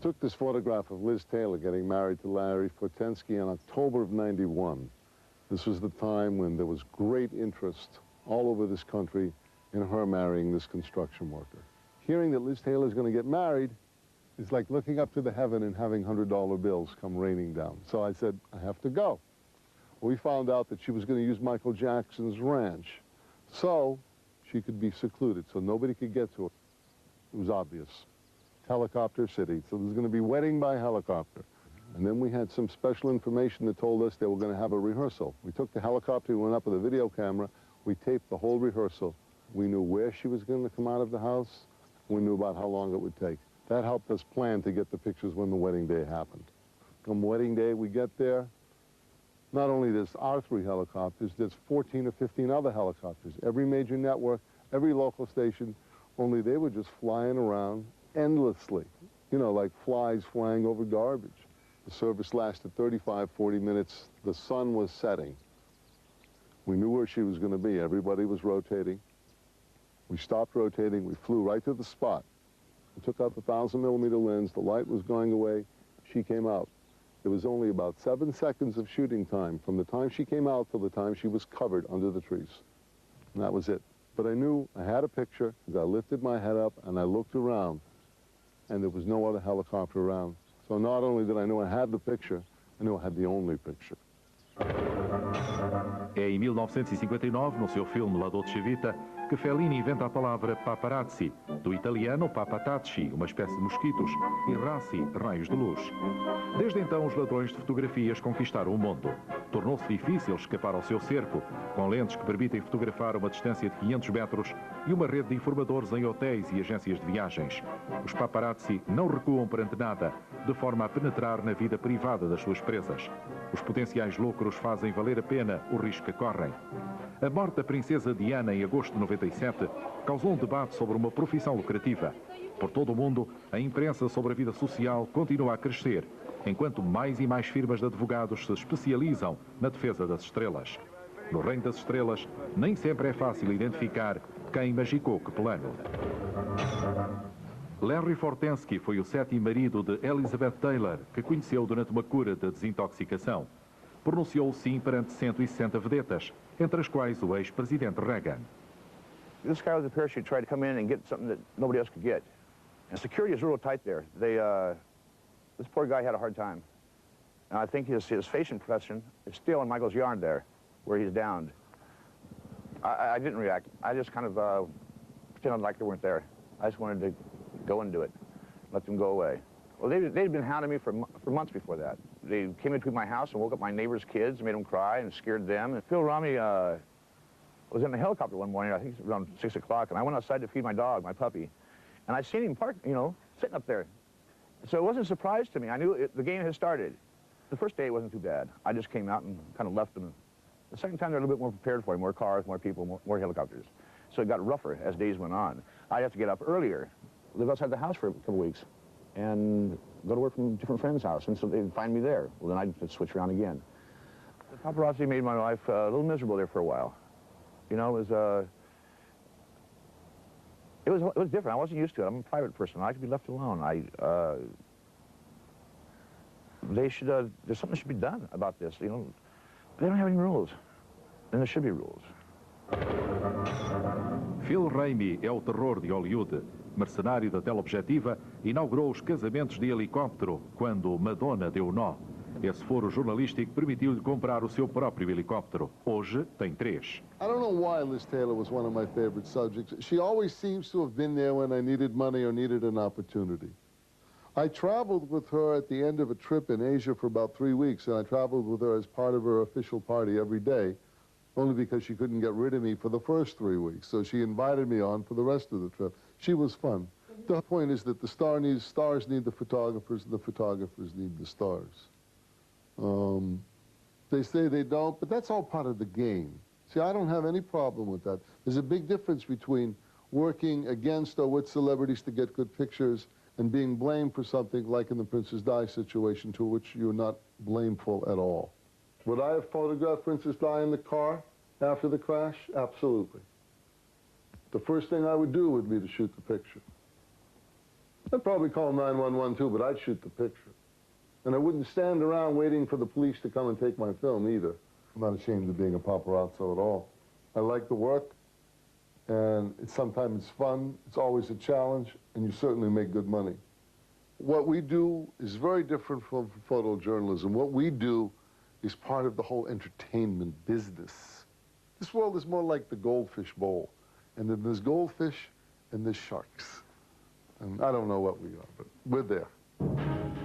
took this photograph of Liz Taylor getting married to Larry Fortensky in October of '91. This was the time when there was great interest all over this country in her marrying this construction worker. Hearing that Liz Taylor is going to get married is like looking up to the heaven and having $100 bills come raining down. So I said, I have to go. We found out that she was going to use Michael Jackson's ranch so she could be secluded, so nobody could get to her. It was obvious. Helicopter city, so there's going to be wedding by helicopter. And then we had some special information that told us they were going to have a rehearsal. We took the helicopter, we went up with a video camera, we taped the whole rehearsal. We knew where she was going to come out of the house, we knew about how long it would take. That helped us plan to get the pictures when the wedding day happened. Come wedding day, we get there. Not only there's our 3 helicopters, there's 14 or 15 other helicopters. Every major network, every local station, only they were just flying around endlessly. You know, like flies flying over garbage. The service lasted 35, 40 minutes. The sun was setting. We knew where she was going to be. Everybody was rotating. We stopped rotating. We flew right to the spot. We took out the 1,000mm lens. The light was going away. She came out. There was only about 7 seconds of shooting time from the time she came out till the time she was covered under the trees. And that was it. But I knew I had a picture as I lifted my head up and I looked around, and there was no other helicopter around. So not only did I know I had the picture, I knew I had the only picture. É em 1959, no seu filme La Dolce Vita, que Fellini inventa a palavra paparazzi, do italiano papatacci, uma espécie de mosquitos, e razzi, raios de luz. Desde então, os ladrões de fotografias conquistaram o mundo. Tornou-se difícil escapar ao seu cerco, com lentes que permitem fotografar uma distância de 500 metros e uma rede de informadores em hotéis e agências de viagens. Os paparazzi não recuam perante nada, de forma a penetrar na vida privada das suas presas. Os potenciais lucros fazem valer a pena o risco que correm. A morte da princesa Diana em agosto de 97 causou um debate sobre uma profissão lucrativa. Por todo o mundo, a imprensa sobre a vida social continua a crescer, enquanto mais e mais firmas de advogados se especializam na defesa das estrelas. No reino das estrelas, nem sempre é fácil identificar quem magicou que plano. Larry Fortensky foi o 7º marido de Elizabeth Taylor, que conheceu durante uma cura de desintoxicação. Pronunciou sim perante 160 vedetas, entre as quais o ex-presidente Reagan. This guy with a parachute tried to come in and get something that nobody else could get. And security is real tight there. This poor guy had a hard time. And I think his fashion profession is still in Michael's yard there, where he's downed. I didn't react. I just kind of pretended like they weren't there. I just wanted to go and do it, let them go away. Well, they'd been hounding me for months before that. They came into my house and woke up my neighbor's kids, made them cry and scared them. And Phil Ramey was in the helicopter one morning, I think it was around 6 o'clock, and I went outside to feed my dog, my puppy. And I'd seen him parked, you know, sitting up there. So it wasn't a surprise to me. I knew the game had started. The first day it wasn't too bad. I just came out and kind of left them. The second time they're a little bit more prepared for it, more cars, more people, more helicopters. So it got rougher as days went on. I'd have to get up earlier, live outside the house for a couple weeks, and go to work from a different friend's house, and so they'd find me there. Well, then I'd switch around again. The paparazzi made my life a little miserable there for a while. You know, it was different. I wasn't used to it. I'm a private person. I could be left alone. There's something should be done about this. You know, they don't have any rules, and there should be rules. Phil Ramey é o terror de Hollywood. Mercenário da teleobjetiva, inaugurou os casamentos de helicóptero quando Madonna deu nó. Esse foro jornalístico permitiu-lhe comprar o seu próprio helicóptero. Hoje tem 3. I don't know why Liz Taylor was one of my favorite subjects. She always seems to have been there when I needed money or needed an opportunity. I traveled with her at the end of a trip in Asia for about 3 weeks, and I traveled with her as part of her official party every day, only because she couldn't get rid of me for the first 3 weeks. So she invited me on for the rest of the trip. She was fun. The point is that the stars need the photographers, and the photographers need the stars. They say they don't, but that's all part of the game. See, I don't have any problem with that. There's a big difference between working against or with celebrities to get good pictures and being blamed for something like in the Princess Di situation, to which you're not blameful at all. Would I have photographed Princess Di in the car after the crash? Absolutely. The first thing I would do would be to shoot the picture. I'd probably call 911 too, but I'd shoot the picture. And I wouldn't stand around waiting for the police to come and take my film either. I'm not ashamed of being a paparazzo at all. I like the work, and sometimes it's fun, it's always a challenge, and you certainly make good money. What we do is very different from photojournalism. What we do is part of the whole entertainment business. This world is more like the goldfish bowl. And then there's goldfish and there's sharks. And I don't know what we are, but we're there.